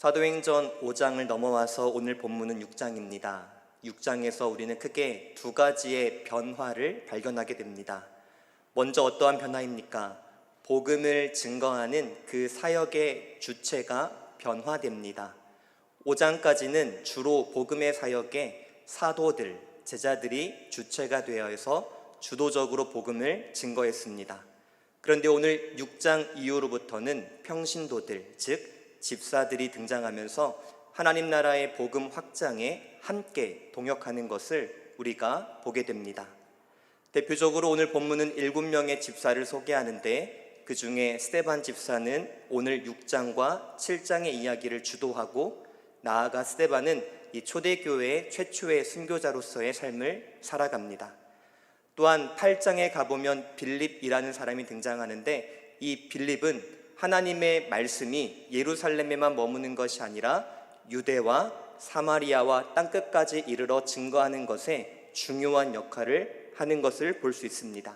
사도행전 5장을 넘어와서 오늘 본문은 6장입니다. 6장에서 우리는 크게 두 가지의 변화를 발견하게 됩니다. 먼저 어떠한 변화입니까? 복음을 증거하는 그 사역의 주체가 변화됩니다. 5장까지는 주로 복음의 사역에 사도들, 제자들이 주체가 되어서 주도적으로 복음을 증거했습니다. 그런데 오늘 6장 이후로부터는 평신도들, 즉 집사들이 등장하면서 하나님 나라의 복음 확장에 함께 동역하는 것을 우리가 보게 됩니다. 대표적으로 오늘 본문은 7명의 집사를 소개하는데 그 중에 스데반 집사는 오늘 6장과 7장의 이야기를 주도하고, 나아가 스데반은 이 초대교회의 최초의 순교자로서의 삶을 살아갑니다. 또한 8장에 가보면 빌립이라는 사람이 등장하는데, 이 빌립은 하나님의 말씀이 예루살렘에만 머무는 것이 아니라 유대와 사마리아와 땅끝까지 이르러 증거하는 것에 중요한 역할을 하는 것을 볼 수 있습니다.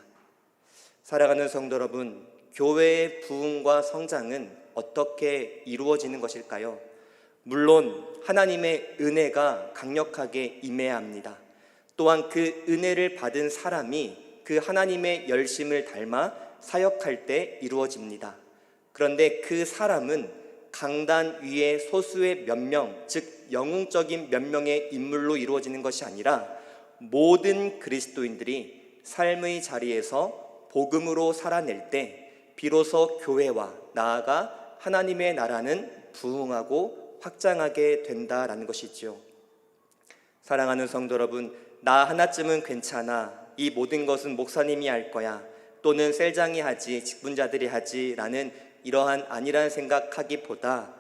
사랑하는 성도 여러분, 교회의 부흥과 성장은 어떻게 이루어지는 것일까요? 물론 하나님의 은혜가 강력하게 임해야 합니다. 또한 그 은혜를 받은 사람이 그 하나님의 열심을 닮아 사역할 때 이루어집니다. 그런데 그 사람은 강단 위에 소수의 몇 명, 즉 영웅적인 몇 명의 인물로 이루어지는 것이 아니라 모든 그리스도인들이 삶의 자리에서 복음으로 살아낼 때 비로소 교회와 나아가 하나님의 나라는 부흥하고 확장하게 된다라는 것이죠. 사랑하는 성도 여러분, 나 하나쯤은 괜찮아, 이 모든 것은 목사님이 할 거야, 또는 셀장이 하지, 직분자들이 하지 라는 이러한 아니라는 생각하기보다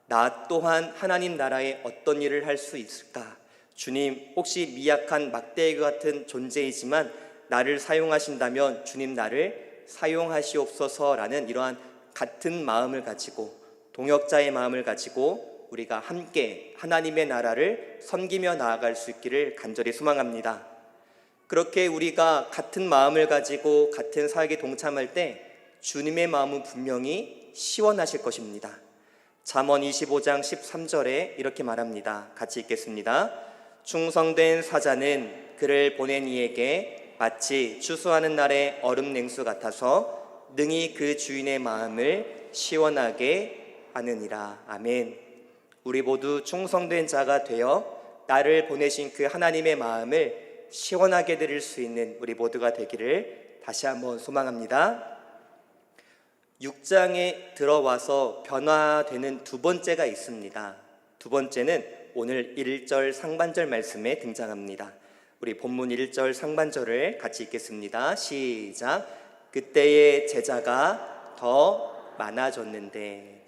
나 또한 하나님 나라에 어떤 일을 할 수 있을까? 주님, 혹시 미약한 막대기 같은 존재이지만 나를 사용하신다면 주님 나를 사용하시옵소서라는 이러한 같은 마음을 가지고, 동역자의 마음을 가지고 우리가 함께 하나님의 나라를 섬기며 나아갈 수 있기를 간절히 소망합니다. 그렇게 우리가 같은 마음을 가지고 같은 사역에 동참할 때 주님의 마음은 분명히 시원하실 것입니다. 잠언 25장 13절에 이렇게 말합니다. 같이 읽겠습니다. 충성된 사자는 그를 보낸 이에게 마치 추수하는 날의 얼음 냉수 같아서 능히 그 주인의 마음을 시원하게 하느니라. 아멘. 우리 모두 충성된 자가 되어 나를 보내신 그 하나님의 마음을 시원하게 드릴 수 있는 우리 모두가 되기를 다시 한번 소망합니다. 6장에 들어와서 변화되는 두 번째가 있습니다. 두 번째는 오늘 1절 상반절 말씀에 등장합니다. 우리 본문 1절 상반절을 같이 읽겠습니다. 시작. 그때의 제자가 더 많아졌는데,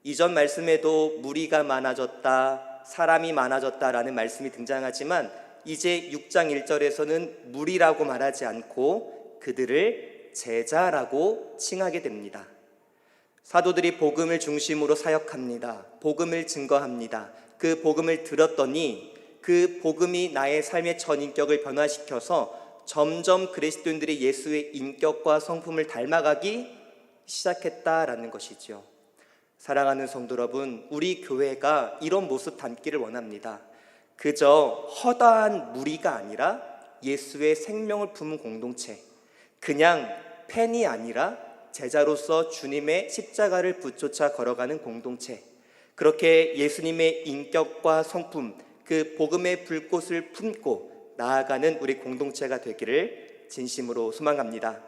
이전 말씀에도 무리가 많아졌다, 사람이 많아졌다라는 말씀이 등장하지만 이제 6장 1절에서는 무리라고 말하지 않고 그들을 제자라고 칭하게 됩니다. 사도들이 복음을 중심으로 사역합니다. 복음을 증거합니다. 그 복음을 들었더니 그 복음이 나의 삶의 전인격을 변화시켜서 점점 그리스도인들이 예수의 인격과 성품을 닮아가기 시작했다라는 것이죠. 사랑하는 성도 여러분, 우리 교회가 이런 모습 담기를 원합니다. 그저 허다한 무리가 아니라 예수의 생명을 품은 공동체, 그냥 팬이 아니라 제자로서 주님의 십자가를 붙조차 걸어가는 공동체, 그렇게 예수님의 인격과 성품, 그 복음의 불꽃을 품고 나아가는 우리 공동체가 되기를 진심으로 소망합니다.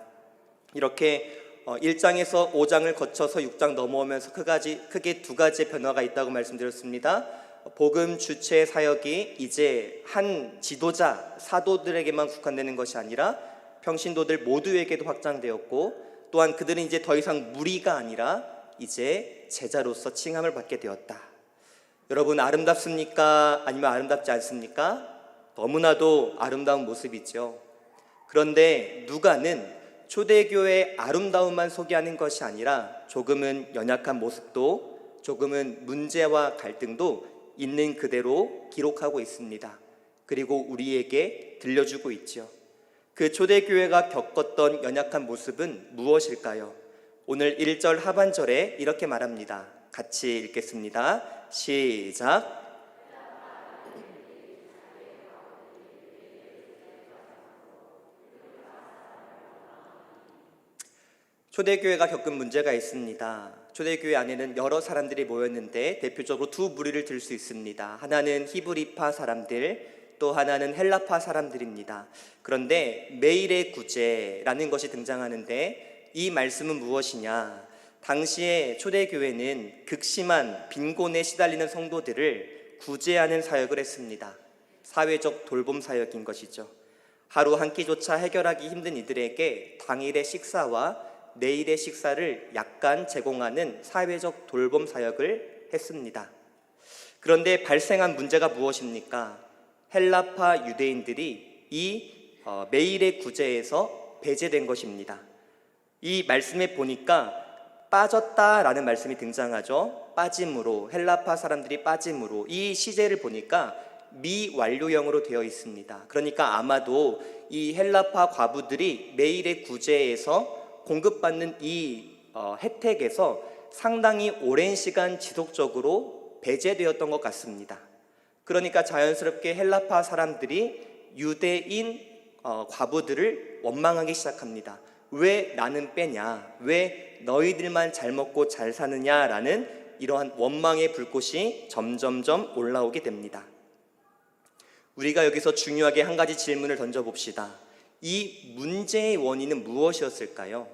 이렇게 1장에서 5장을 거쳐서 6장 넘어오면서 크게 두 가지의 변화가 있다고 말씀드렸습니다. 복음 주체 사역이 이제 한 지도자, 사도들에게만 국한되는 것이 아니라 평신도들 모두에게도 확장되었고, 또한 그들은 이제 더 이상 무리가 아니라 이제 제자로서 칭함을 받게 되었다. 여러분, 아름답습니까? 아니면 아름답지 않습니까? 너무나도 아름다운 모습이죠. 그런데 누가는 초대교회의 아름다움만 소개하는 것이 아니라 조금은 연약한 모습도, 조금은 문제와 갈등도 있는 그대로 기록하고 있습니다. 그리고 우리에게 들려주고 있죠. 그 초대교회가 겪었던 연약한 모습은 무엇일까요? 오늘 1절 하반절에 이렇게 말합니다. 같이 읽겠습니다. 시작. 초대교회가 겪은 문제가 있습니다. 초대교회 안에는 여러 사람들이 모였는데 대표적으로 두 무리를 들 수 있습니다. 하나는 히브리파 사람들, 또 하나는 헬라파 사람들입니다. 그런데 매일의 구제라는 것이 등장하는데 이 말씀은 무엇이냐? 당시에 초대교회는 극심한 빈곤에 시달리는 성도들을 구제하는 사역을 했습니다. 사회적 돌봄 사역인 것이죠. 하루 한 끼조차 해결하기 힘든 이들에게 당일의 식사와 내일의 식사를 약간 제공하는 사회적 돌봄 사역을 했습니다. 그런데 발생한 문제가 무엇입니까? 헬라파 유대인들이 이 매일의 구제에서 배제된 것입니다. 이 말씀에 보니까 빠졌다라는 말씀이 등장하죠. 빠짐으로, 헬라파 사람들이 빠짐으로. 이 시제를 보니까 미완료형으로 되어 있습니다. 그러니까 아마도 이 헬라파 과부들이 매일의 구제에서 공급받는 이 혜택에서 상당히 오랜 시간 지속적으로 배제되었던 것 같습니다. 그러니까 자연스럽게 헬라파 사람들이 유대인 과부들을 원망하기 시작합니다. 왜 나는 빼냐? 왜 너희들만 잘 먹고 잘 사느냐라는 이러한 원망의 불꽃이 점점점 올라오게 됩니다. 우리가 여기서 중요하게 한 가지 질문을 던져봅시다. 이 문제의 원인은 무엇이었을까요?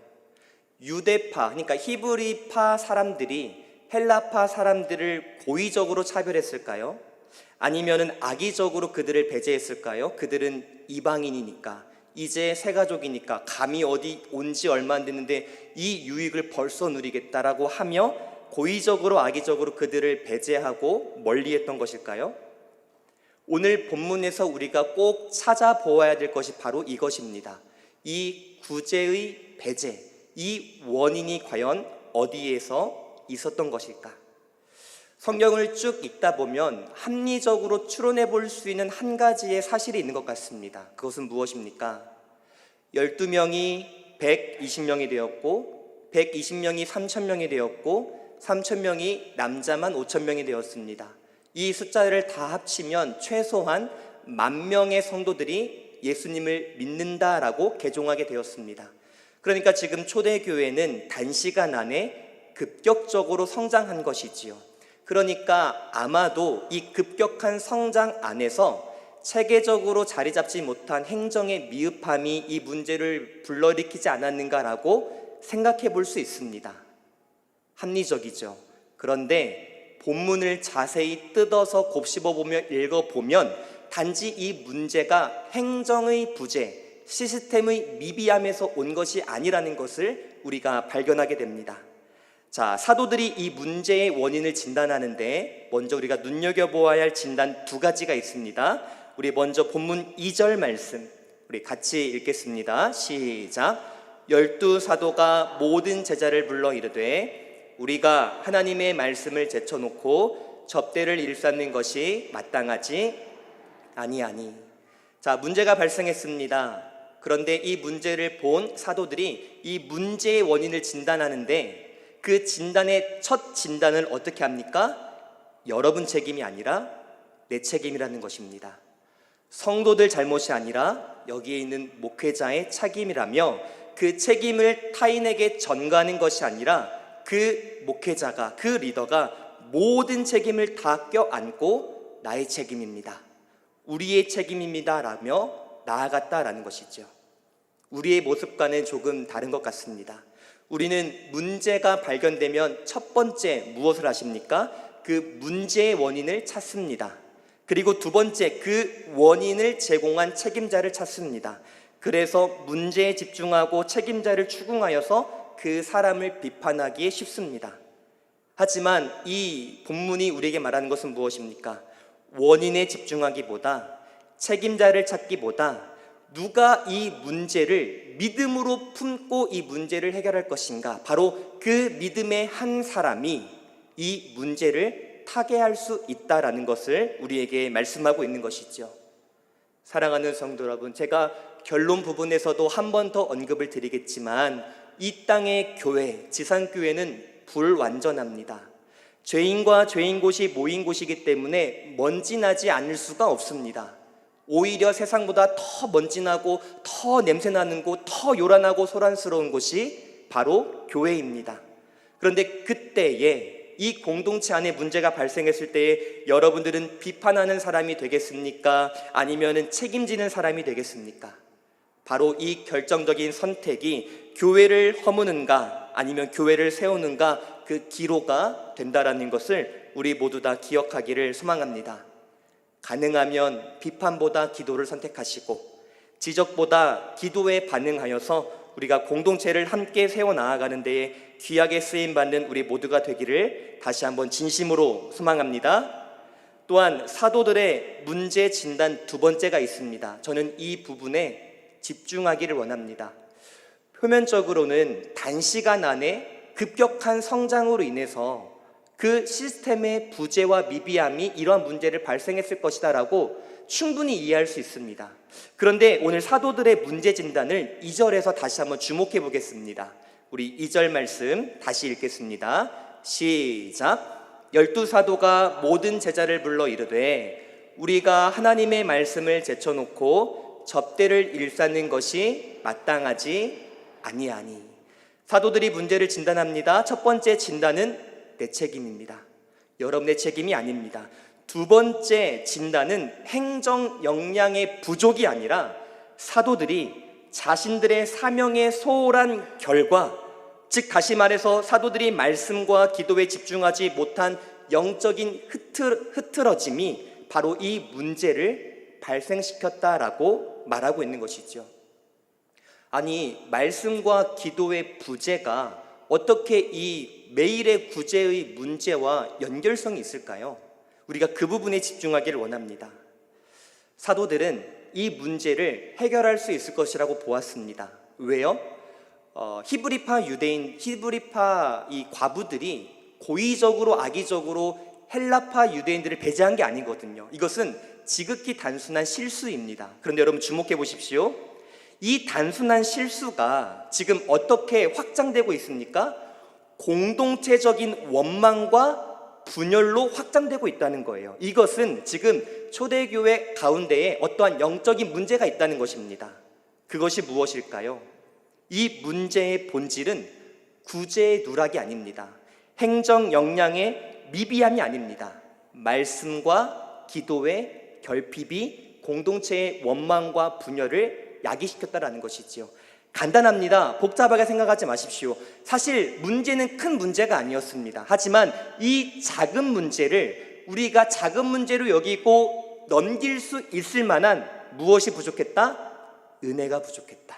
유대파, 그러니까 히브리파 사람들이 헬라파 사람들을 고의적으로 차별했을까요? 아니면은 악의적으로 그들을 배제했을까요? 그들은 이방인이니까, 이제 새 가족이니까, 감히 어디 온 지 얼마 안 됐는데 이 유익을 벌써 누리겠다라고 하며 고의적으로 악의적으로 그들을 배제하고 멀리했던 것일까요? 오늘 본문에서 우리가 꼭 찾아보아야 될 것이 바로 이것입니다. 이 구제의 배제, 이 원인이 과연 어디에서 있었던 것일까? 성경을 쭉 읽다 보면 합리적으로 추론해 볼 수 있는 한 가지의 사실이 있는 것 같습니다. 그것은 무엇입니까? 12명이 120명이 되었고 120명이 3,000명이 되었고 3,000명이 남자만 5,000명이 되었습니다. 이 숫자를 다 합치면 최소한 10,000명의 성도들이 예수님을 믿는다라고 개종하게 되었습니다. 그러니까 지금 초대교회는 단시간 안에 급격적으로 성장한 것이지요. 그러니까 아마도 이 급격한 성장 안에서 체계적으로 자리 잡지 못한 행정의 미흡함이 이 문제를 불러일으키지 않았는가라고 생각해 볼 수 있습니다. 합리적이죠. 그런데 본문을 자세히 뜯어서 곱씹어보며 읽어보면 단지 이 문제가 행정의 부재, 시스템의 미비함에서 온 것이 아니라는 것을 우리가 발견하게 됩니다. 자, 사도들이 이 문제의 원인을 진단하는데 먼저 우리가 눈여겨보아야 할 진단 두 가지가 있습니다. 우리 먼저 본문 2절 말씀 우리 같이 읽겠습니다. 시작. 12사도가 모든 제자를 불러 이르되 우리가 하나님의 말씀을 제쳐놓고 접대를 일삼는 것이 마땅하지 아니하니. 자, 문제가 발생했습니다. 그런데 이 문제를 본 사도들이 이 문제의 원인을 진단하는데 그 진단의 첫 진단을 어떻게 합니까? 여러분 책임이 아니라 내 책임이라는 것입니다. 성도들 잘못이 아니라 여기에 있는 목회자의 책임이라며 그 책임을 타인에게 전가하는 것이 아니라 그 목회자가, 그 리더가 모든 책임을 다 껴안고 나의 책임입니다, 우리의 책임입니다 라며 나아갔다라는 것이죠. 우리의 모습과는 조금 다른 것 같습니다. 우리는 문제가 발견되면 첫 번째 무엇을 하십니까? 그 문제의 원인을 찾습니다. 그리고 두 번째, 그 원인을 제공한 책임자를 찾습니다. 그래서 문제에 집중하고 책임자를 추궁하여서 그 사람을 비판하기에 쉽습니다. 하지만 이 본문이 우리에게 말하는 것은 무엇입니까? 원인에 집중하기보다, 책임자를 찾기보다 누가 이 문제를 믿음으로 품고 이 문제를 해결할 것인가, 바로 그 믿음의 한 사람이 이 문제를 타개할 수 있다라는 것을 우리에게 말씀하고 있는 것이죠. 사랑하는 성도 여러분, 제가 결론 부분에서도 한 번 더 언급을 드리겠지만 이 땅의 교회, 지상교회는 불완전합니다. 죄인과 죄인 곳이 모인 곳이기 때문에 먼지 나지 않을 수가 없습니다. 오히려 세상보다 더 먼지 나고 더 냄새 나는 곳, 더 요란하고 소란스러운 곳이 바로 교회입니다. 그런데 그때에 이 공동체 안에 문제가 발생했을 때에 여러분들은 비판하는 사람이 되겠습니까? 아니면 책임지는 사람이 되겠습니까? 바로 이 결정적인 선택이 교회를 허무는가 아니면 교회를 세우는가 그 기로가 된다라는 것을 우리 모두 다 기억하기를 소망합니다. 가능하면 비판보다 기도를 선택하시고 지적보다 기도에 반응하여서 우리가 공동체를 함께 세워나가는 데에 귀하게 쓰임받는 우리 모두가 되기를 다시 한번 진심으로 소망합니다. 또한 사도들의 문제 진단 두 번째가 있습니다. 저는 이 부분에 집중하기를 원합니다. 표면적으로는 단시간 안에 급격한 성장으로 인해서 그 시스템의 부재와 미비함이 이러한 문제를 발생했을 것이다 라고 충분히 이해할 수 있습니다. 그런데 오늘 사도들의 문제 진단을 2절에서 다시 한번 주목해 보겠습니다. 우리 2절 말씀 다시 읽겠습니다. 시작. 12사도가 모든 제자를 불러 이르되 우리가 하나님의 말씀을 제쳐놓고 접대를 일삼는 것이 마땅하지 아니하니. 사도들이 문제를 진단합니다. 첫 번째 진단은 내 책임입니다. 여러분의 책임이 아닙니다. 두 번째 진단은 행정 역량의 부족이 아니라 사도들이 자신들의 사명에 소홀한 결과, 즉 다시 말해서 사도들이 말씀과 기도에 집중하지 못한 영적인 흐트러짐이 바로 이 문제를 발생시켰다라고 말하고 있는 것이죠. 아니, 말씀과 기도의 부재가 어떻게 이 매일의 구제의 문제와 연결성이 있을까요? 우리가 그 부분에 집중하기를 원합니다. 사도들은 이 문제를 해결할 수 있을 것이라고 보았습니다. 왜요? 히브리파 이 과부들이 고의적으로 악의적으로 헬라파 유대인들을 배제한 게 아니거든요. 이것은 지극히 단순한 실수입니다. 그런데 여러분 주목해 보십시오. 이 단순한 실수가 지금 어떻게 확장되고 있습니까? 공동체적인 원망과 분열로 확장되고 있다는 거예요. 이것은 지금 초대교회 가운데에 어떠한 영적인 문제가 있다는 것입니다. 그것이 무엇일까요? 이 문제의 본질은 구제의 누락이 아닙니다. 행정 역량의 미비함이 아닙니다. 말씀과 기도의 결핍이 공동체의 원망과 분열을 야기시켰다라는 것이지요. 간단합니다. 복잡하게 생각하지 마십시오. 사실 문제는 큰 문제가 아니었습니다. 하지만 이 작은 문제를 우리가 작은 문제로 여기고 넘길 수 있을 만한 무엇이 부족했다? 은혜가 부족했다.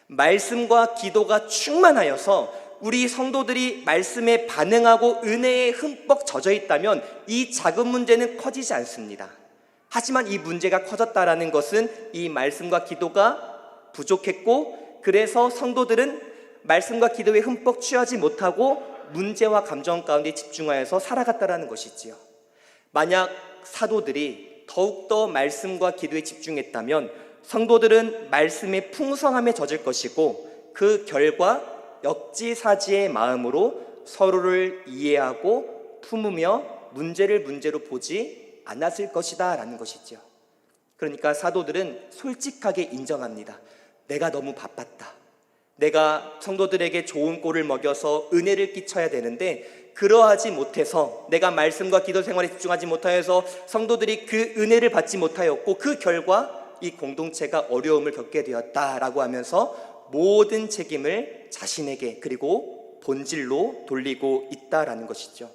말씀과 기도가 충만하여서 우리 성도들이 말씀에 반응하고 은혜에 흠뻑 젖어 있다면 이 작은 문제는 커지지 않습니다. 하지만 이 문제가 커졌다라는 것은 이 말씀과 기도가 부족했고, 그래서 성도들은 말씀과 기도에 흠뻑 취하지 못하고 문제와 감정 가운데 집중하여서 살아갔다라는 것이지요. 만약 사도들이 더욱더 말씀과 기도에 집중했다면 성도들은 말씀의 풍성함에 젖을 것이고, 그 결과 역지사지의 마음으로 서로를 이해하고 품으며 문제를 문제로 보지 않았을 것이다 라는 것이죠. 그러니까 사도들은 솔직하게 인정합니다. 내가 너무 바빴다. 내가 성도들에게 좋은 꼴을 먹여서 은혜를 끼쳐야 되는데 그러하지 못해서, 내가 말씀과 기도 생활에 집중하지 못하여서 성도들이 그 은혜를 받지 못하였고, 그 결과 이 공동체가 어려움을 겪게 되었다라고 하면서 모든 책임을 자신에게 그리고 본질로 돌리고 있다라는 것이죠.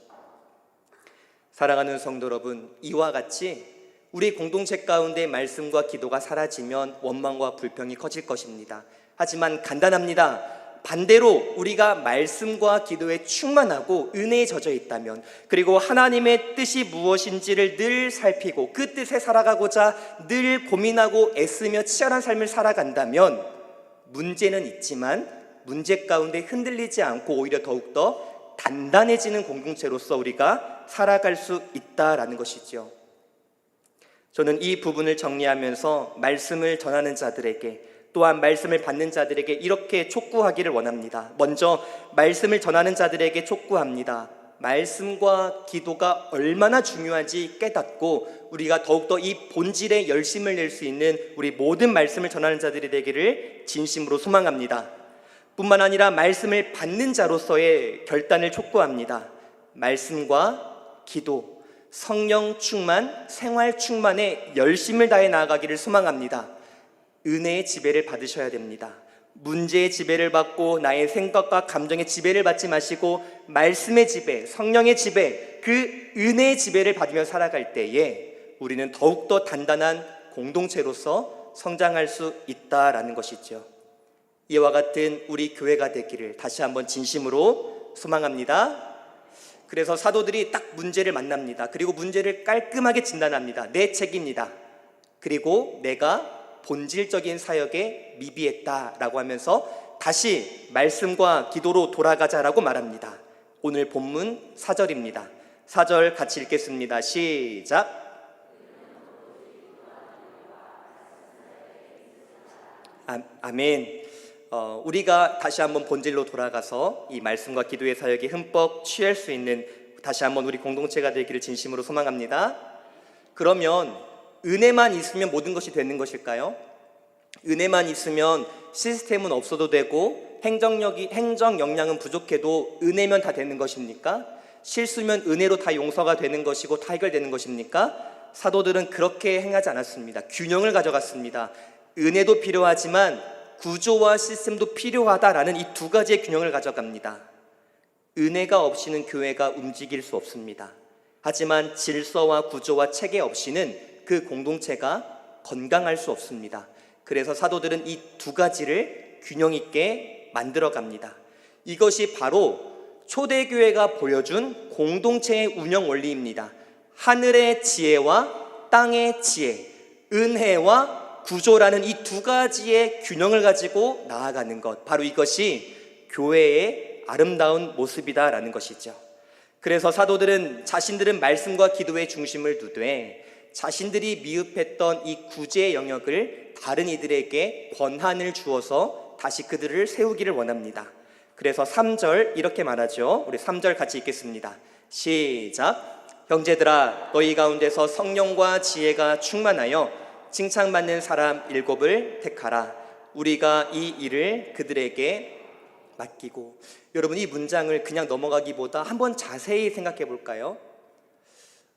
사랑하는 성도 여러분, 이와 같이 우리 공동체 가운데 말씀과 기도가 사라지면 원망과 불평이 커질 것입니다. 하지만 간단합니다. 반대로 우리가 말씀과 기도에 충만하고 은혜에 젖어 있다면, 그리고 하나님의 뜻이 무엇인지를 늘 살피고 그 뜻에 살아가고자 늘 고민하고 애쓰며 치열한 삶을 살아간다면 문제는 있지만 문제 가운데 흔들리지 않고 오히려 더욱더 단단해지는 공동체로서 우리가 살아갈 수 있다라는 것이죠. 저는 이 부분을 정리하면서 말씀을 전하는 자들에게, 또한 말씀을 받는 자들에게 이렇게 촉구하기를 원합니다. 먼저 말씀을 전하는 자들에게 촉구합니다. 말씀과 기도가 얼마나 중요한지 깨닫고 우리가 더욱더 이 본질에 열심을 낼 수 있는 우리 모든 말씀을 전하는 자들이 되기를 진심으로 소망합니다. 뿐만 아니라 말씀을 받는 자로서의 결단을 촉구합니다. 말씀과 기도, 성령 충만, 생활 충만에 열심을 다해 나아가기를 소망합니다. 은혜의 지배를 받으셔야 됩니다. 문제의 지배를 받고 나의 생각과 감정의 지배를 받지 마시고 말씀의 지배, 성령의 지배, 그 은혜의 지배를 받으며 살아갈 때에 우리는 더욱더 단단한 공동체로서 성장할 수 있다라는 것이죠. 이와 같은 우리 교회가 되기를 다시 한번 진심으로 소망합니다. 그래서 사도들이 딱 문제를 만납니다. 그리고 문제를 깔끔하게 진단합니다. 내 책임이다. 그리고 내가 본질적인 사역에 미비했다라고 하면서 다시 말씀과 기도로 돌아가자라고 말합니다. 오늘 본문 4절입니다. 4절 같이 읽겠습니다. 시작. 아멘. 우리가 다시 한번 본질로 돌아가서 이 말씀과 기도의 사역에 흠뻑 취할 수 있는 다시 한번 우리 공동체가 되기를 진심으로 소망합니다. 그러면 은혜만 있으면 모든 것이 되는 것일까요? 은혜만 있으면 시스템은 없어도 되고 행정 역량은 부족해도 은혜면 다 되는 것입니까? 실수면 은혜로 다 용서가 되는 것이고 다 해결되는 것입니까? 사도들은 그렇게 행하지 않았습니다. 균형을 가져갔습니다. 은혜도 필요하지만 구조와 시스템도 필요하다라는 이 두 가지의 균형을 가져갑니다. 은혜가 없이는 교회가 움직일 수 없습니다. 하지만 질서와 구조와 체계 없이는 그 공동체가 건강할 수 없습니다. 그래서 사도들은 이 두 가지를 균형 있게 만들어 갑니다. 이것이 바로 초대교회가 보여준 공동체의 운영 원리입니다. 하늘의 지혜와 땅의 지혜, 은혜와 구조라는 이 두 가지의 균형을 가지고 나아가는 것, 바로 이것이 교회의 아름다운 모습이다라는 것이죠. 그래서 사도들은 자신들은 말씀과 기도의 중심을 두되 자신들이 미흡했던 이 구제의 영역을 다른 이들에게 권한을 주어서 다시 그들을 세우기를 원합니다. 그래서 3절 이렇게 말하죠. 우리 3절 같이 읽겠습니다. 시작. 형제들아, 너희 가운데서 성령과 지혜가 충만하여 칭찬받는 사람 7을 택하라. 우리가 이 일을 그들에게 맡기고. 여러분, 이 문장을 그냥 넘어가기보다 한번 자세히 생각해 볼까요?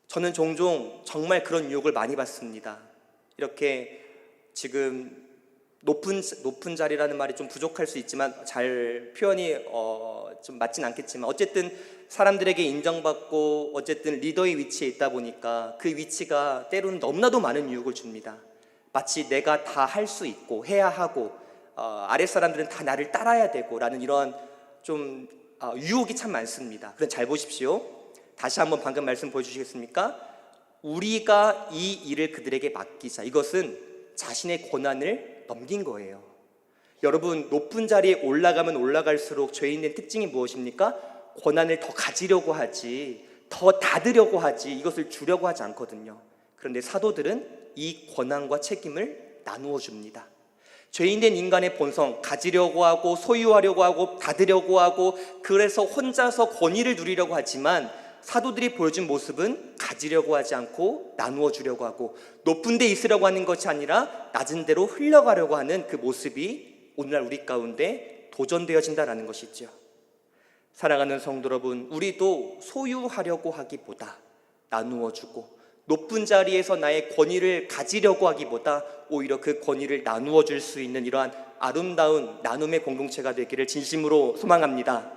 저는 종종 정말 그런 유혹을 많이 받습니다. 이렇게 지금 높은 자리라는 말이 좀 부족할 수 있지만 잘 표현이 좀 맞진 않겠지만 어쨌든 사람들에게 인정받고 어쨌든 리더의 위치에 있다 보니까 그 위치가 때로는 너무나도 많은 유혹을 줍니다. 마치 내가 다 할 수 있고 해야 하고 아랫사람들은 다 나를 따라야 되고 라는 이런 좀 유혹이 참 많습니다. 그럼 잘 보십시오. 다시 한번 방금 말씀 보여주시겠습니까? 우리가 이 일을 그들에게 맡기자. 이것은 자신의 권한을 넘긴 거예요. 여러분, 높은 자리에 올라가면 올라갈수록 죄인의 특징이 무엇입니까? 권한을 더 가지려고 하지, 더 닫으려고 하지, 이것을 주려고 하지 않거든요. 그런데 사도들은 이 권한과 책임을 나누어 줍니다. 죄인된 인간의 본성, 가지려고 하고 소유하려고 하고 닫으려고 하고 그래서 혼자서 권위를 누리려고 하지만 사도들이 보여준 모습은 가지려고 하지 않고 나누어 주려고 하고 높은 데 있으려고 하는 것이 아니라 낮은 데로 흘러가려고 하는 그 모습이 오늘날 우리 가운데 도전되어진다는 것이죠. 사랑하는 성도 여러분, 우리도 소유하려고 하기보다 나누어 주고 높은 자리에서 나의 권위를 가지려고 하기보다 오히려 그 권위를 나누어 줄 수 있는 이러한 아름다운 나눔의 공동체가 되기를 진심으로 소망합니다.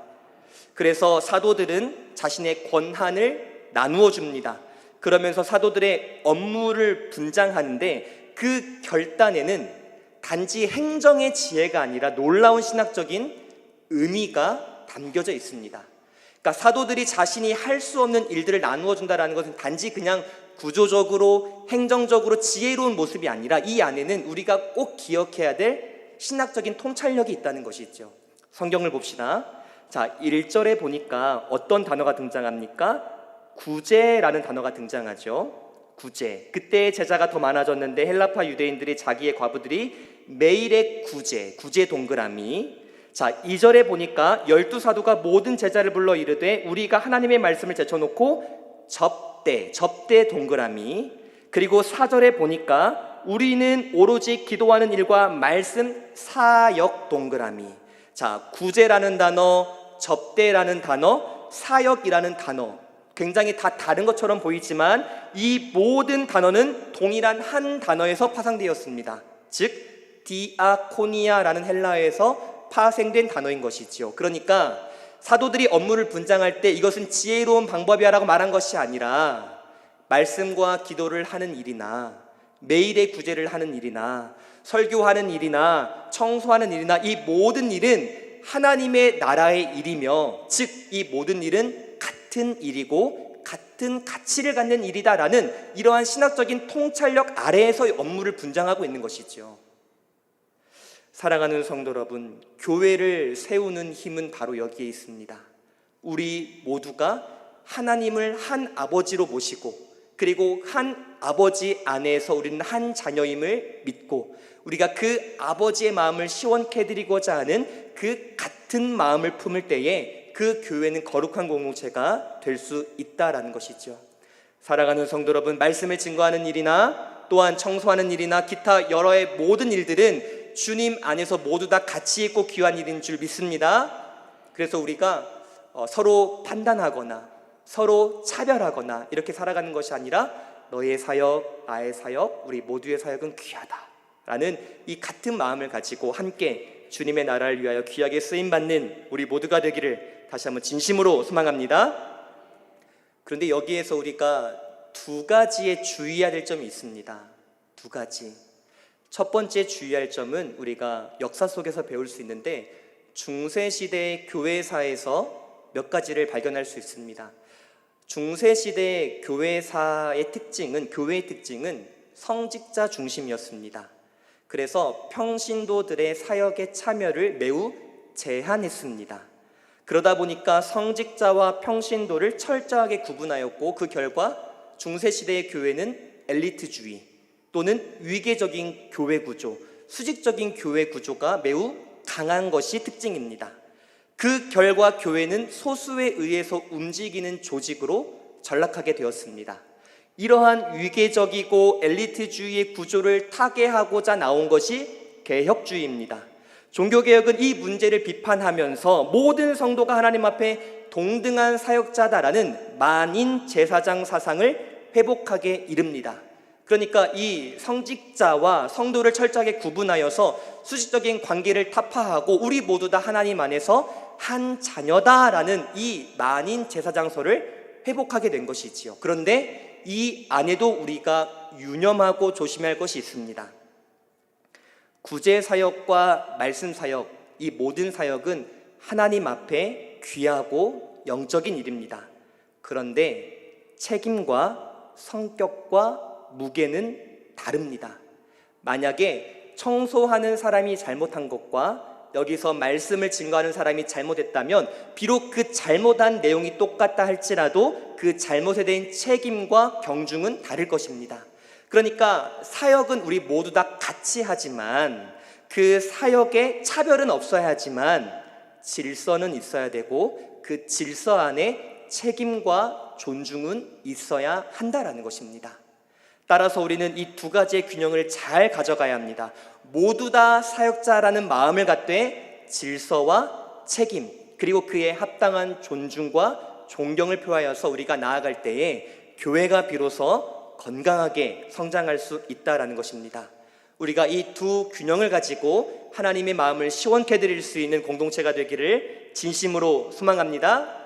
그래서 사도들은 자신의 권한을 나누어 줍니다. 그러면서 사도들의 업무를 분장하는데 그 결단에는 단지 행정의 지혜가 아니라 놀라운 신학적인 의미가 담겨져 있습니다. 그러니까 사도들이 자신이 할 수 없는 일들을 나누어 준다는 것은 단지 그냥 구조적으로 행정적으로 지혜로운 모습이 아니라 이 안에는 우리가 꼭 기억해야 될 신학적인 통찰력이 있다는 것이죠. 성경을 봅시다. 자, 1절에 보니까 어떤 단어가 등장합니까? 구제라는 단어가 등장하죠. 구제. 그때 제자가 더 많아졌는데 헬라파 유대인들이 자기의 과부들이 매일의 구제 동그라미. 자, 2절에 보니까 12사도가 모든 제자를 불러 이르되 우리가 하나님의 말씀을 제쳐놓고 접대 동그라미. 그리고 4절에 보니까 우리는 오로지 기도하는 일과 말씀 사역 동그라미. 자, 구제라는 단어, 접대라는 단어, 사역이라는 단어, 굉장히 다 다른 것처럼 보이지만 이 모든 단어는 동일한 한 단어에서 파생되었습니다. 즉 디아코니아라는 헬라어에서 파생된 단어인 것이지요. 그러니까 사도들이 업무를 분장할 때 이것은 지혜로운 방법이야라고 말한 것이 아니라 말씀과 기도를 하는 일이나 매일의 구제를 하는 일이나 설교하는 일이나 청소하는 일이나 이 모든 일은 하나님의 나라의 일이며, 즉 이 모든 일은 같은 일이고 같은 가치를 갖는 일이다라는 이러한 신학적인 통찰력 아래에서 업무를 분장하고 있는 것이죠. 사랑하는 성도 여러분, 교회를 세우는 힘은 바로 여기에 있습니다. 우리 모두가 하나님을 한 아버지로 모시고, 그리고 한 아버지 안에서 우리는 한 자녀임을 믿고, 우리가 그 아버지의 마음을 시원케 해드리고자 하는 그 같은 마음을 품을 때에 그 교회는 거룩한 공동체가 될 수 있다라는 것이죠. 사랑하는 성도 여러분, 말씀을 증거하는 일이나 또한 청소하는 일이나 기타 여러의 모든 일들은 주님 안에서 모두 다 가치 있고 귀한 일인 줄 믿습니다. 그래서 우리가 서로 판단하거나 서로 차별하거나 이렇게 살아가는 것이 아니라 너의 사역, 나의 사역, 우리 모두의 사역은 귀하다라는 이 같은 마음을 가지고 함께 주님의 나라를 위하여 귀하게 쓰임받는 우리 모두가 되기를 다시 한번 진심으로 소망합니다. 그런데 여기에서 우리가 두 가지에 주의해야 될 점이 있습니다. 두 가지. 첫 번째 주의할 점은 우리가 역사 속에서 배울 수 있는데, 중세시대의 교회사에서 몇 가지를 발견할 수 있습니다. 중세시대의 교회의 특징은 성직자 중심이었습니다. 그래서 평신도들의 사역의 참여를 매우 제한했습니다. 그러다 보니까 성직자와 평신도를 철저하게 구분하였고, 그 결과 중세시대의 교회는 엘리트주의 또는 위계적인 교회 구조, 수직적인 교회 구조가 매우 강한 것이 특징입니다. 그 결과 교회는 소수에 의해서 움직이는 조직으로 전락하게 되었습니다. 이러한 위계적이고 엘리트주의의 구조를 타개하고자 나온 것이 개혁주의입니다. 종교개혁은 이 문제를 비판하면서 모든 성도가 하나님 앞에 동등한 사역자다라는 만인 제사장 사상을 회복하게 이릅니다. 그러니까 이 성직자와 성도를 철저하게 구분하여서 수직적인 관계를 타파하고 우리 모두 다 하나님 안에서 한 자녀다라는 이 만인 제사장서를 회복하게 된 것이지요. 그런데 이 안에도 우리가 유념하고 조심해야 할 것이 있습니다. 구제 사역과 말씀 사역, 이 모든 사역은 하나님 앞에 귀하고 영적인 일입니다. 그런데 책임과 성격과 무게는 다릅니다. 만약에 청소하는 사람이 잘못한 것과 여기서 말씀을 증거하는 사람이 잘못했다면 비록 그 잘못한 내용이 똑같다 할지라도 그 잘못에 대한 책임과 경중은 다를 것입니다. 그러니까 사역은 우리 모두 다 같이 하지만 그 사역에 차별은 없어야 하지만 질서는 있어야 되고 그 질서 안에 책임과 존중은 있어야 한다라는 것입니다. 따라서 우리는 이 두 가지의 균형을 잘 가져가야 합니다. 모두 다 사역자라는 마음을 갖되 질서와 책임, 그리고 그에 합당한 존중과 존경을 표하여서 우리가 나아갈 때에 교회가 비로소 건강하게 성장할 수 있다라는 것입니다. 우리가 이 두 균형을 가지고 하나님의 마음을 시원케 드릴 수 있는 공동체가 되기를 진심으로 소망합니다.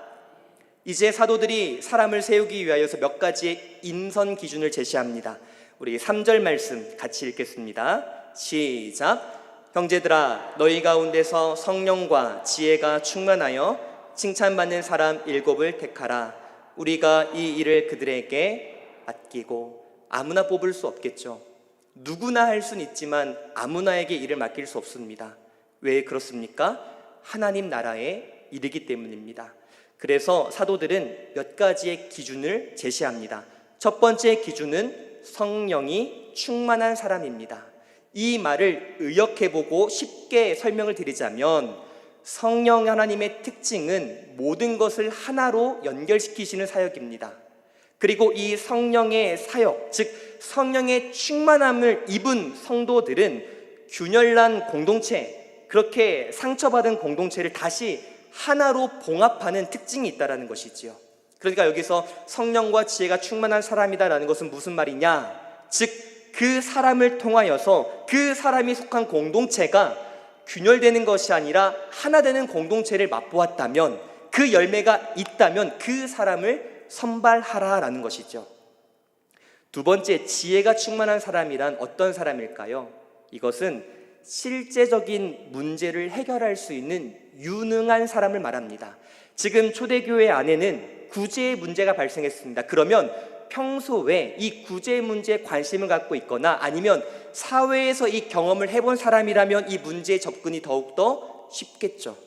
이제 사도들이 사람을 세우기 위하여서 몇 가지의 인선 기준을 제시합니다. 우리 3절 말씀 같이 읽겠습니다. 시작. 형제들아, 너희 가운데서 성령과 지혜가 충만하여 칭찬받는 사람 7을 택하라. 우리가 이 일을 그들에게 맡기고. 아무나 뽑을 수 없겠죠. 누구나 할 수는 있지만 아무나에게 일을 맡길 수 없습니다. 왜 그렇습니까? 하나님 나라의 일이기 때문입니다. 그래서 사도들은 몇 가지의 기준을 제시합니다. 첫 번째 기준은 성령이 충만한 사람입니다. 이 말을 의역해보고 쉽게 설명을 드리자면 성령 하나님의 특징은 모든 것을 하나로 연결시키시는 사역입니다. 그리고 이 성령의 사역, 즉 성령의 충만함을 입은 성도들은 균열난 공동체, 그렇게 상처받은 공동체를 다시 하나로 봉합하는 특징이 있다는 것이지요. 그러니까 여기서 성령과 지혜가 충만한 사람이다라는 것은 무슨 말이냐? 즉 그 사람을 통하여서 그 사람이 속한 공동체가 균열되는 것이 아니라 하나 되는 공동체를 맛보았다면, 그 열매가 있다면 그 사람을 선발하라라는 것이죠. 두 번째, 지혜가 충만한 사람이란 어떤 사람일까요? 이것은 실제적인 문제를 해결할 수 있는 유능한 사람을 말합니다. 지금 초대교회 안에는 구제의 문제가 발생했습니다. 그러면 평소에 이 구제 문제에 관심을 갖고 있거나 아니면 사회에서 이 경험을 해본 사람이라면 이 문제에 접근이 더욱더 쉽겠죠.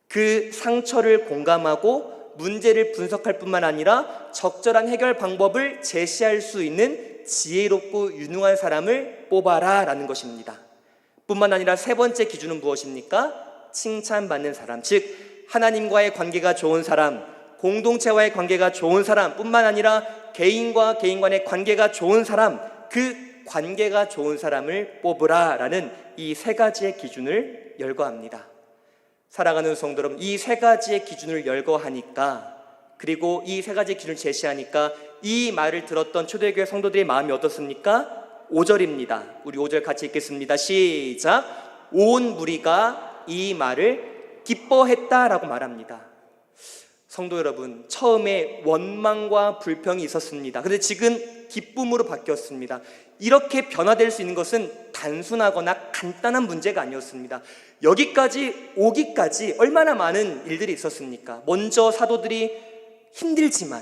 그 상처를 공감하고 문제를 분석할 뿐만 아니라 적절한 해결 방법을 제시할 수 있는 지혜롭고 유능한 사람을 뽑아라 라는 것입니다. 뿐만 아니라 세 번째 기준은 무엇입니까? 칭찬받는 사람, 즉 하나님과의 관계가 좋은 사람, 공동체와의 관계가 좋은 사람 뿐만 아니라 개인과 개인 간의 관계가 좋은 사람, 그 관계가 좋은 사람을 뽑으라 라는 이 세 가지의 기준을 열거합니다. 사랑하는 성도 여러분, 이 세 가지의 기준을 열거하니까, 그리고 이 세 가지의 기준을 제시하니까 이 말을 들었던 초대교회 성도들의 마음이 어떻습니까? 5절입니다. 우리 5절 같이 읽겠습니다. 시작. 온 무리가 이 말을 기뻐했다라고 말합니다. 성도 여러분, 처음에 원망과 불평이 있었습니다. 그런데 지금 기쁨으로 바뀌었습니다. 이렇게 변화될 수 있는 것은 단순하거나 간단한 문제가 아니었습니다. 여기까지 오기까지 얼마나 많은 일들이 있었습니까? 먼저 사도들이 힘들지만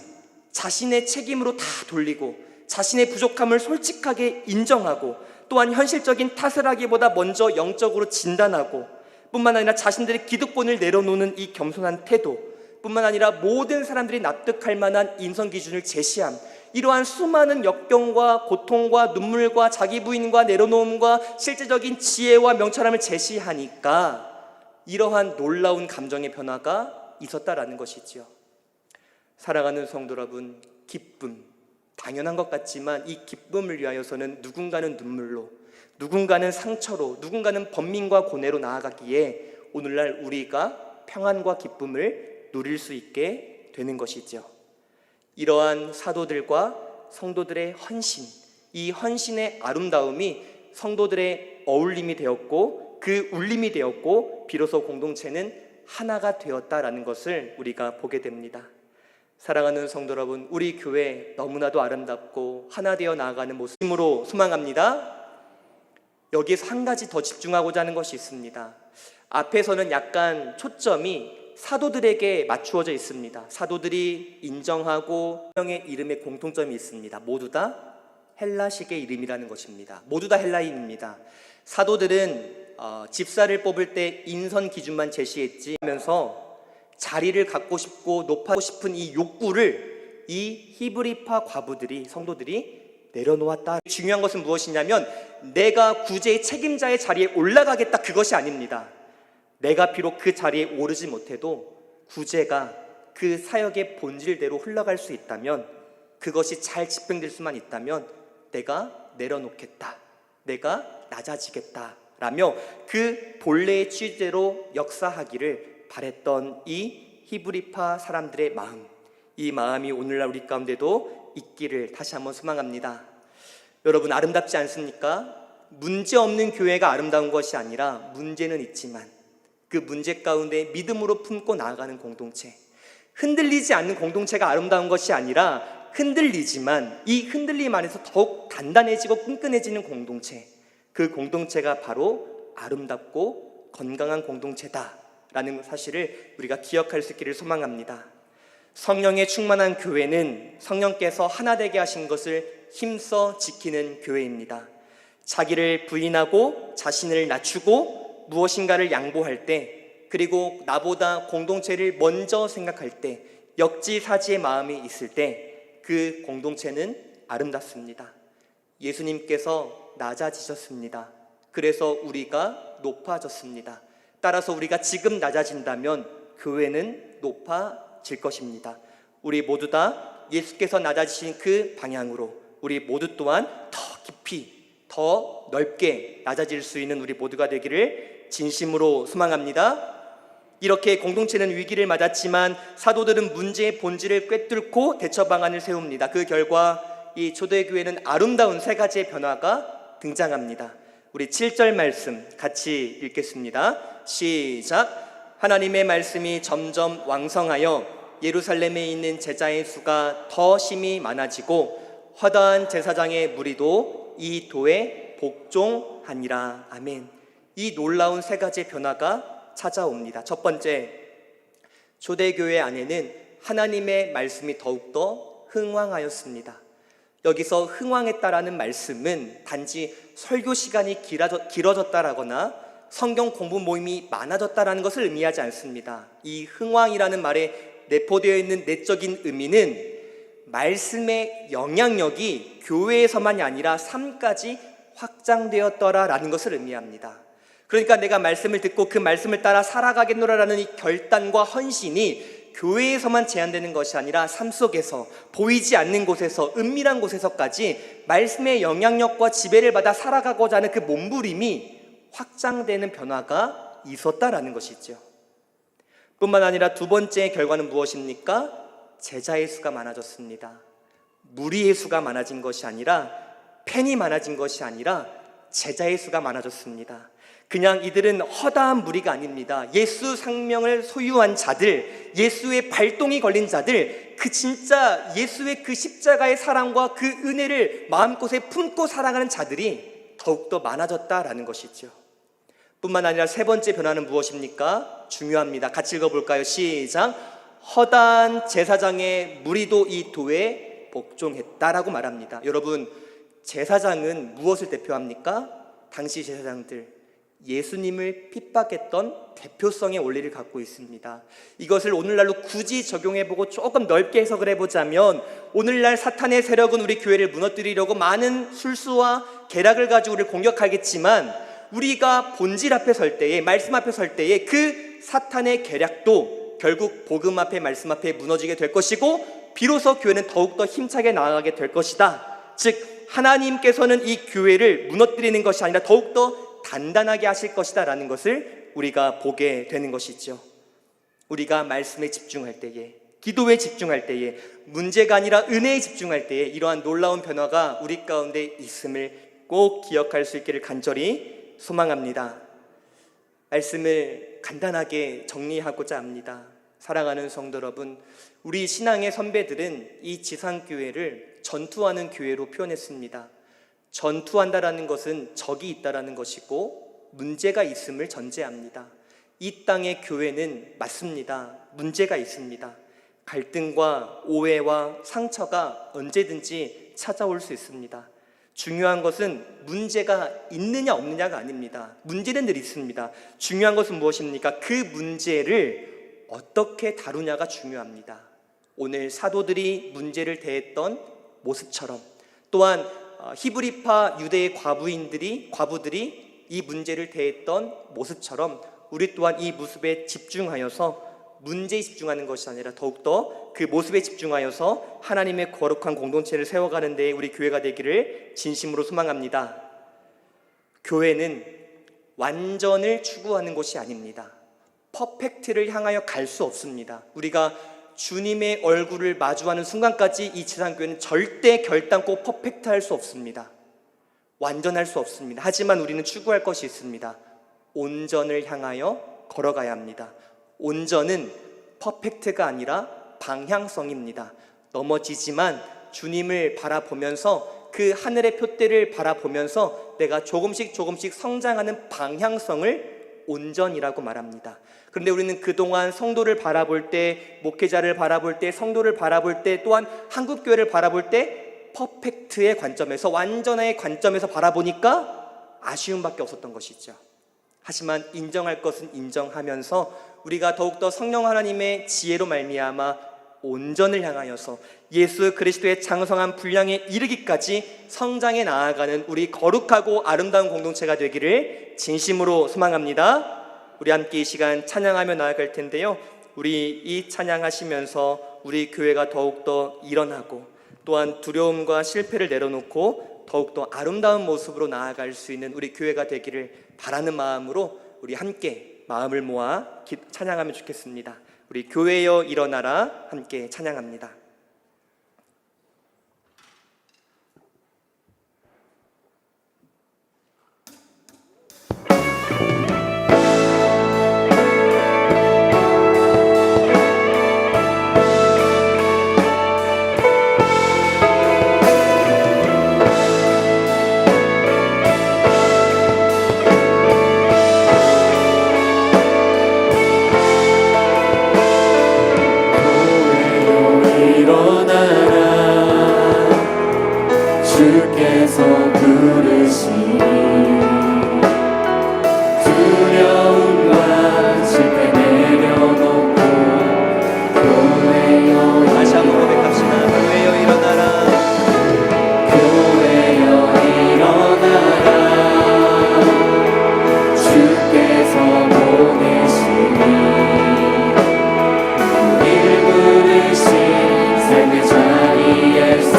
자신의 책임으로 다 돌리고 자신의 부족함을 솔직하게 인정하고, 또한 현실적인 탓을 하기보다 먼저 영적으로 진단하고, 뿐만 아니라 자신들의 기득권을 내려놓는 이 겸손한 태도, 뿐만 아니라 모든 사람들이 납득할 만한 인성 기준을 제시함, 이러한 수많은 역경과 고통과 눈물과 자기 부인과 내려놓음과 실제적인 지혜와 명철함을 제시하니까 이러한 놀라운 감정의 변화가 있었다라는 것이지요. 사랑하는 성도 여러분, 기쁨, 당연한 것 같지만 이 기쁨을 위하여서는 누군가는 눈물로, 누군가는 상처로, 누군가는 번민과 고뇌로 나아가기에 오늘날 우리가 평안과 기쁨을 누릴 수 있게 되는 것이죠. 이러한 사도들과 성도들의 헌신, 이 헌신의 아름다움이 성도들의 어울림이 되었고 그 울림이 되었고 비로소 공동체는 하나가 되었다라는 것을 우리가 보게 됩니다. 사랑하는 성도 여러분, 우리 교회 너무나도 아름답고 하나 되어 나아가는 모습으로 소망합니다. 여기에서 한 가지 더 집중하고자 하는 것이 있습니다. 앞에서는 약간 초점이 사도들에게 맞추어져 있습니다. 사도들이 인정하고 성령의 이름에 공통점이 있습니다. 모두 다 헬라식의 이름이라는 것입니다. 모두 다 헬라인입니다. 사도들은 집사를 뽑을 때 인선 기준만 제시했지 하면서 자리를 갖고 싶고 높아지고 싶은 이 욕구를 이 히브리파 과부들이, 성도들이 내려놓았다. 중요한 것은 무엇이냐면 내가 구제의 책임자의 자리에 올라가겠다, 그것이 아닙니다. 내가 비록 그 자리에 오르지 못해도 구제가 그 사역의 본질대로 흘러갈 수 있다면, 그것이 잘 집행될 수만 있다면 내가 내려놓겠다, 내가 낮아지겠다 라며 그 본래의 취지대로 역사하기를 바랬던 이 히브리파 사람들의 마음, 이 마음이 오늘날 우리 가운데도 있기를 다시 한번 소망합니다. 여러분, 아름답지 않습니까? 문제 없는 교회가 아름다운 것이 아니라 문제는 있지만 그 문제 가운데 믿음으로 품고 나아가는 공동체, 흔들리지 않는 공동체가 아름다운 것이 아니라 흔들리지만 이 흔들림 안에서 더욱 단단해지고 끈끈해지는 공동체, 그 공동체가 바로 아름답고 건강한 공동체다라는 사실을 우리가 기억할 수 있기를 소망합니다. 성령의 충만한 교회는 성령께서 하나 되게 하신 것을 힘써 지키는 교회입니다. 자기를 부인하고 자신을 낮추고 무엇인가를 양보할 때, 그리고 나보다 공동체를 먼저 생각할 때, 역지사지의 마음이 있을 때 그 공동체는 아름답습니다. 예수님께서 낮아지셨습니다. 그래서 우리가 높아졌습니다. 따라서 우리가 지금 낮아진다면 교회는 높아질 것입니다. 우리 모두 다 예수께서 낮아지신 그 방향으로 우리 모두 또한 더 깊이 더 넓게 낮아질 수 있는 우리 모두가 되기를 진심으로 소망합니다. 이렇게 공동체는 위기를 맞았지만 사도들은 문제의 본질을 꿰뚫고 대처 방안을 세웁니다. 그 결과 이 초대교회는 아름다운 세 가지의 변화가 등장합니다. 우리 7절 말씀 같이 읽겠습니다. 시작. 하나님의 말씀이 점점 왕성하여 예루살렘에 있는 제자의 수가 더 심히 많아지고 허다한 제사장의 무리도 이 도에 복종하니라. 아멘. 이 놀라운 세 가지의 변화가 찾아옵니다. 첫 번째, 초대교회 안에는 하나님의 말씀이 더욱더 흥왕하였습니다. 여기서 흥왕했다라는 말씀은 단지 설교 시간이 길어졌다라거나 성경 공부 모임이 많아졌다라는 것을 의미하지 않습니다. 이 흥왕이라는 말에 내포되어 있는 내적인 의미는 말씀의 영향력이 교회에서만이 아니라 삶까지 확장되었더라라는 것을 의미합니다. 그러니까 내가 말씀을 듣고 그 말씀을 따라 살아가겠노라라는 이 결단과 헌신이 교회에서만 제한되는 것이 아니라 삶 속에서 보이지 않는 곳에서 은밀한 곳에서까지 말씀의 영향력과 지배를 받아 살아가고자 하는 그 몸부림이 확장되는 변화가 있었다라는 것이죠. 뿐만 아니라 두 번째 결과는 무엇입니까? 제자의 수가 많아졌습니다. 무리의 수가 많아진 것이 아니라 팬이 많아진 것이 아니라 제자의 수가 많아졌습니다. 그냥 이들은 허다한 무리가 아닙니다. 예수 생명을 소유한 자들, 예수의 발동이 걸린 자들, 그 진짜 예수의 그 십자가의 사랑과 그 은혜를 마음껏에 품고 살아가는 자들이 더욱더 많아졌다라는 것이죠. 뿐만 아니라 세 번째 변화는 무엇입니까? 중요합니다. 같이 읽어볼까요? 시작. 허다한 제사장의 무리도 이 도에 복종했다라고 말합니다. 여러분, 제사장은 무엇을 대표합니까? 당시 제사장들, 예수님을 핍박했던 대표성의 원리를 갖고 있습니다. 이것을 오늘날로 굳이 적용해보고 조금 넓게 해석을 해보자면, 오늘날 사탄의 세력은 우리 교회를 무너뜨리려고 많은 술수와 계략을 가지고 우리를 공격하겠지만, 우리가 본질 앞에 설 때에, 말씀 앞에 설 때에 그 사탄의 계략도 결국 복음 앞에, 말씀 앞에 무너지게 될 것이고, 비로소 교회는 더욱더 힘차게 나아가게 될 것이다. 즉 하나님께서는 이 교회를 무너뜨리는 것이 아니라 더욱더 단단하게 하실 것이다 라는 것을 우리가 보게 되는 것이죠. 우리가 말씀에 집중할 때에, 기도에 집중할 때에, 문제가 아니라 은혜에 집중할 때에 이러한 놀라운 변화가 우리 가운데 있음을 꼭 기억할 수 있기를 간절히 소망합니다. 말씀을 간단하게 정리하고자 합니다. 사랑하는 성도 여러분, 우리 신앙의 선배들은 이 지상교회를 전투하는 교회로 표현했습니다. 전투한다라는 것은 적이 있다라는 것이고 문제가 있음을 전제합니다. 이 땅의 교회는 맞습니다. 문제가 있습니다. 갈등과 오해와 상처가 언제든지 찾아올 수 있습니다. 중요한 것은 문제가 있느냐 없느냐가 아닙니다. 문제는 늘 있습니다. 중요한 것은 무엇입니까? 그 문제를 어떻게 다루냐가 중요합니다. 오늘 사도들이 문제를 대했던 모습처럼, 또한 히브리파 유대의 과부들이 이 문제를 대했던 모습처럼 우리 또한 이 모습에 집중하여서 문제에 집중하는 것이 아니라 더욱더 그 모습에 집중하여서 하나님의 거룩한 공동체를 세워가는 데 우리 교회가 되기를 진심으로 소망합니다. 교회는 완전을 추구하는 것이 아닙니다. 퍼펙트를 향하여 갈 수 없습니다. 우리가 주님의 얼굴을 마주하는 순간까지 이 지상교회는 절대 결단코 퍼펙트할 수 없습니다. 완전할 수 없습니다. 하지만 우리는 추구할 것이 있습니다. 온전을 향하여 걸어가야 합니다. 온전은 퍼펙트가 아니라 방향성입니다. 넘어지지만 주님을 바라보면서 그 하늘의 표대를 바라보면서 내가 조금씩 성장하는 방향성을 온전이라고 말합니다. 그런데 우리는 그동안 성도를 바라볼 때, 목회자를 바라볼 때, 성도를 바라볼 때, 또한 한국교회를 바라볼 때 퍼펙트의 관점에서, 완전의 관점에서 바라보니까 아쉬움밖에 없었던 것이죠. 하지만 인정할 것은 인정하면서 우리가 더욱더 성령 하나님의 지혜로 말미암아 온전을 향하여서 예수 그리스도의 장성한 분량에 이르기까지 성장해 나아가는 우리 거룩하고 아름다운 공동체가 되기를 진심으로 소망합니다. 우리 우리 함께 이 시간 찬양하며 나아갈 텐데요. 우리 이 찬양하시면서 우리 교회가 더욱더 일어나고 또한 두려움과 실패를 내려놓고 더욱더 아름다운 모습으로 나아갈 수 있는 우리 교회가 되기를 바라는 마음으로 우리 함께 마음을 모아 찬양하면 좋겠습니다. 우리 교회여 일어나라 함께 찬양합니다. 주께서 부르시니 두려움과 실패 내려놓고 교회여 다시 한번 고백합시다. 교회여 일어나라. 교회여 일어나라 주께서 보내시니 우릴 부르신 삶의 자리에서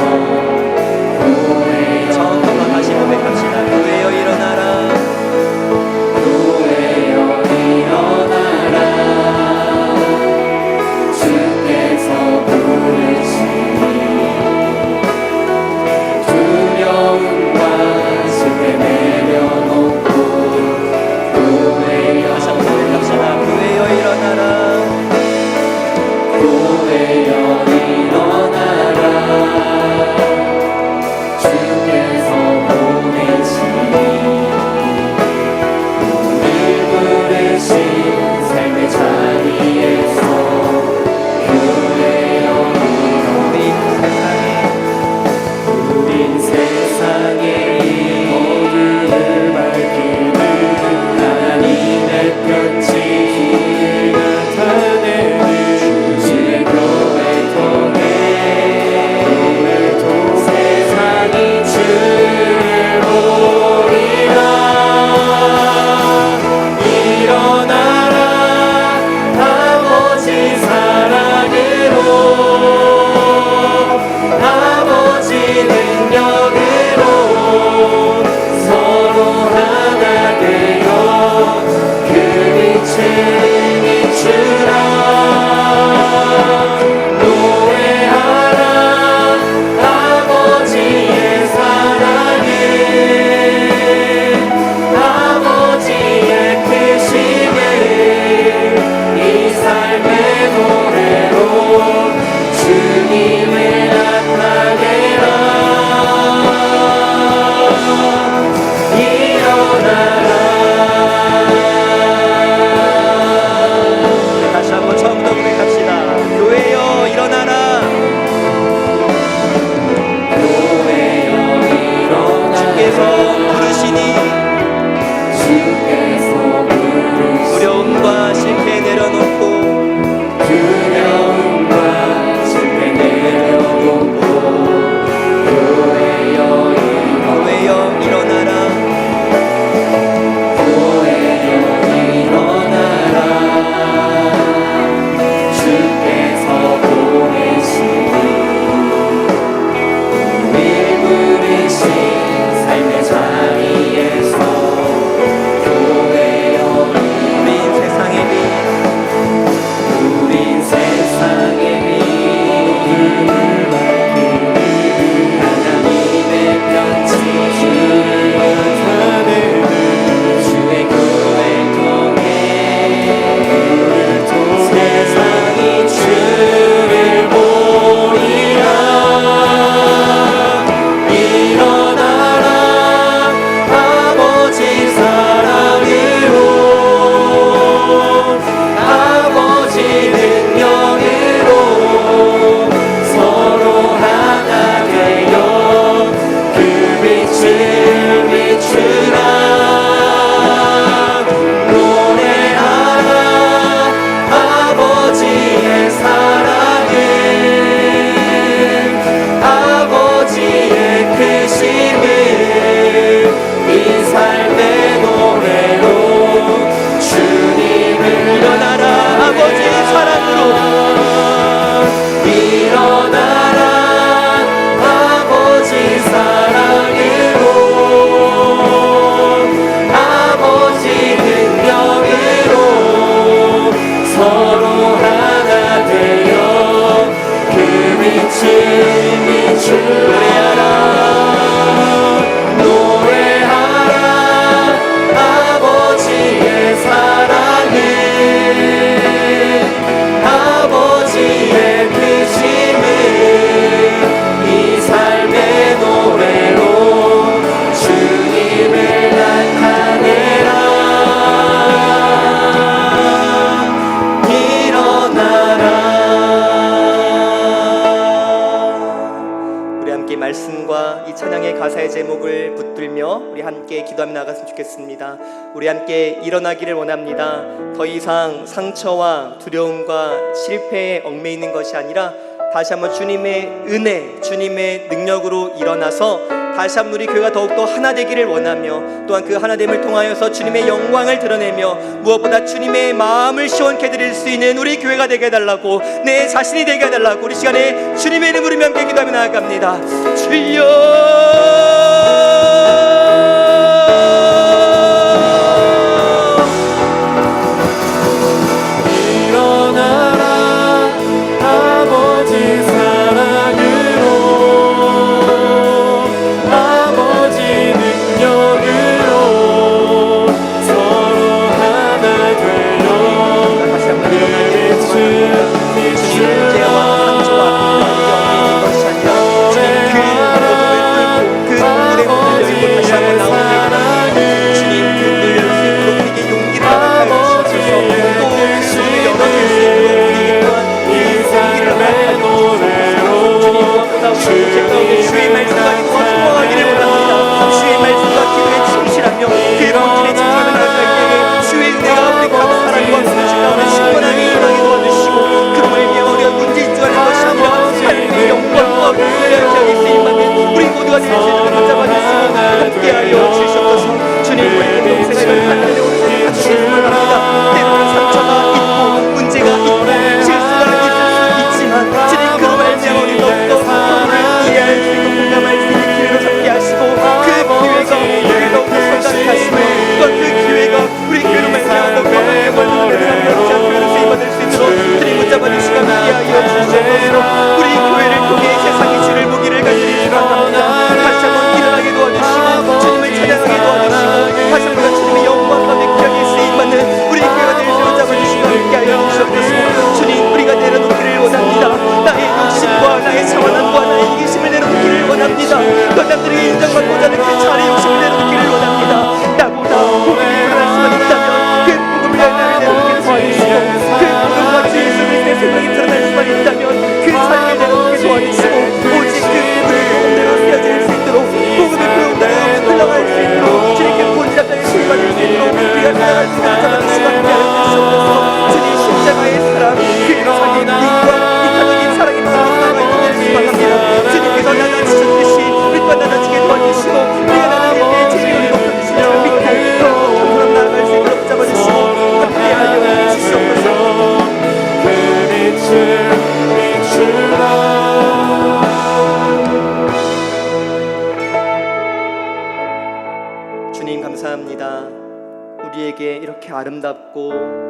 처음부터 다시 고백합시다. 교회여 일어나라. 교회여 일어나라 주께서 부르시니 두려움과 실패 내려놓고 교회여 다시 한번 고백합시다. 교회여 일어나라. 교회여 일어나라 주께서 보내시니 우릴 부르신 삶의 자리에서 교회여 우린 세상에 어둠을 밝히는 하나님의 편지 나타내는 주의 교회 통해 세상이 주를 보리라 일어나라 아버지 사랑으로 아버지 능력으로 서로 하나 되어 그 빛을 비추라 노래하라 아버지의 사랑을 아버지의 크심을 이 삶의 노래로 주님을 나타내라 일어나라 다시 한번 처음부터 고백합시다. 교회여 일어나라. 교회여 일어나라 주께서 부르시니 주께서 부르시니 두려움과 실패 내려놓고 두려움과 실패 내려놓고 교회여 교회여 일어나라. 일어나라 주께서 보내시니 우릴 부르신 삶의 자리에서 교회여 우린 세상의 빛. 우린 세상의 빛 하나님의 편지 나타내는 주의 교회 통해 세상이 주를 보리라 일어나라 합니다. 이 찬양의 가사의 제목을 붙들며 우리 함께 기도하며 나갔으면 좋겠습니다. 우리 함께 일어나기를 원합니다. 더 이상 상처와 두려움과 실패에 얽매이는 것이 아니라 다시 한번 주님의 은혜, 주님의 능력으로 일어나서 다시 한번 우리 교회가 더욱더 하나 되기를 원하며, 또한 그 하나됨을 통하여서 주님의 영광을 드러내며 무엇보다 주님의 마음을 시원케 드릴 수 있는 우리 교회가 되게 해달라고, 내 자신이 되게 해달라고 우리 시간에 주님의 이름으로 함께 기도하며 나아갑니다. 주여, 주의 말씀과 기도와 소망하기를 원합니다. 주의 말씀과 기도에 충실하며 그 본질에 집중하며 나아갈 때에 주의 은혜가 우리 각 사람과 성실하며 신권하게 일어나게 도와주시고, 그로 말미암아 우리가 문제 집중하는 것이 아니라 하나님의 영광과 복을 향하게 쓰임받는 우리 모두가 될 수 있도록 붙잡아주시고 함께하여 주시옵소서. 주님, 우리 공동체가 이런 하나님의 오른손에 같이 소망합니다. 때로는 상처가 있고 문제가 있고 실수가 있을 수 있지만 주님, 그로 말미암아 우리 더욱더 이해할 수 있고 공감할 수 있는 기회로 삼게 하시고, 그 기회가 우리를 더욱더 성장케 하시며, 또한 그 기회가 우리 교회로 말미암아 더욱더 하나님의 원수를 대하며 교회를 쓰임받을 수 있도록 주님 붙잡아주시고 함께하여 주시옵소서. 우리 교회를 통해 세상의 주를 보기를 간절히 축원합니다. 다시 한번 일어나게 도와주시고 주님을 찬양하게 도와주시고 다시 한번 주님의 영광과 능력이 쓰임받는 우리 교회가 될 수 있도록 잡아주시고 함께하여 주시옵소서. 주님, 우리가 내려놓기를 원합니다. 나의 욕심과 나의 차원함과 나의 이기심을 내려놓기를 원합니다. 남들에게 인정받고자 하는 그 자리의 욕심을 내려놓기를 원합니다. 나보다 복음이 변할 수만 있다면 그 복음을 나를 내려놓게 도와주시고, 그 복음과 주 예수 그리스도의 생명이 드러날 수만 있다면 그 삶을 내려놓게 도와주시고, 오직 그 복음의 복음대로 쓰여질 수 있도록, 복음의 복음대로 흘러갈 수 있도록 주님께 본질 앞에 신받을 수 있도록 우리가 살아갈 수 있도록 잡아주시고 함께하여 주시옵소서. 주님, 십자가의 사랑, 그 사랑의 믿음과 이 하나님 사랑의 마음을 나가 있는 소망합니다. 주님께서 나눠주셨듯이 우리 또한 나눠지게 도와주시고, 우리가 나눠질 때에 주님을 높여주시는 줄 믿고 또 점점 나아갈 수 있도록 잡아주시고 함께하여 주시옵소서. 그 빛을 비추라. 주님, 감사합니다. 우리에게 이렇게 아름답고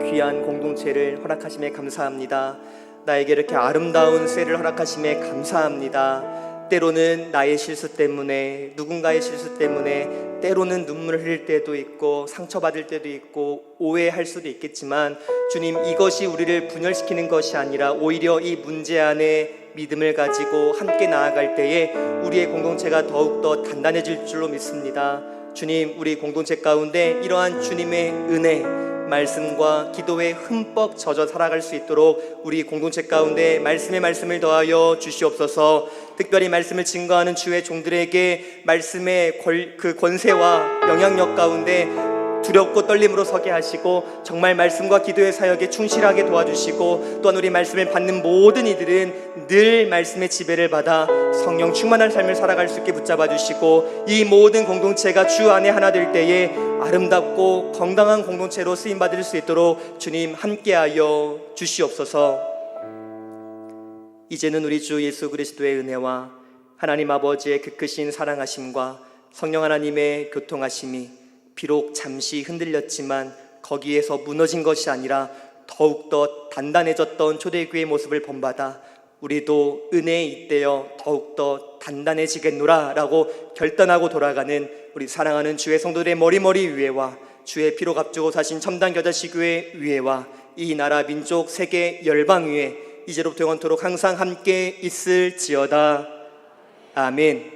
귀한 공동체를 허락하심에 감사합니다. 나에게 이렇게 아름다운 쇠를 허락하심에 감사합니다. 때로는 나의 실수 때문에, 누군가의 실수 때문에 때로는 눈물을 흘릴 때도 있고 상처받을 때도 있고 오해할 수도 있겠지만, 주님, 이것이 우리를 분열시키는 것이 아니라 오히려 이 문제 안에 믿음을 가지고 함께 나아갈 때에 우리의 공동체가 더욱더 단단해질 줄로 믿습니다. 주님, 우리 공동체 가운데 이러한 주님의 은혜, 말씀과 기도에 흠뻑 젖어 살아갈 수 있도록 우리 공동체 가운데 말씀의 말씀을 더하여 주시옵소서. 특별히 말씀을 증거하는 주의 종들에게 말씀의 그 권세와 영향력 가운데 두렵고 떨림으로 서게 하시고, 정말 말씀과 기도의 사역에 충실하게 도와주시고, 또한 우리 말씀을 받는 모든 이들은 늘 말씀의 지배를 받아 성령 충만한 삶을 살아갈 수 있게 붙잡아 주시고, 이 모든 공동체가 주 안에 하나 될 때에 아름답고 건강한 공동체로 쓰임받을 수 있도록 주님 함께하여 주시옵소서. 이제는 우리 주 예수 그리스도의 은혜와 하나님 아버지의 그 크신 사랑하심과 성령 하나님의 교통하심이 비록 잠시 흔들렸지만 거기에서 무너진 것이 아니라 더욱더 단단해졌던 초대교회의 모습을 본받아 우리도 은혜에 잇대어 더욱더 단단해지겠노라 라고 결단하고 돌아가는 우리 사랑하는 주의 성도들의 머리머리 위에와 주의 피로 값주고 사신 첨단 겨자씨교회 위에와 이 나라 민족 세계 열방 위에 이제로부터 영원토록 항상 함께 있을지어다. 아멘.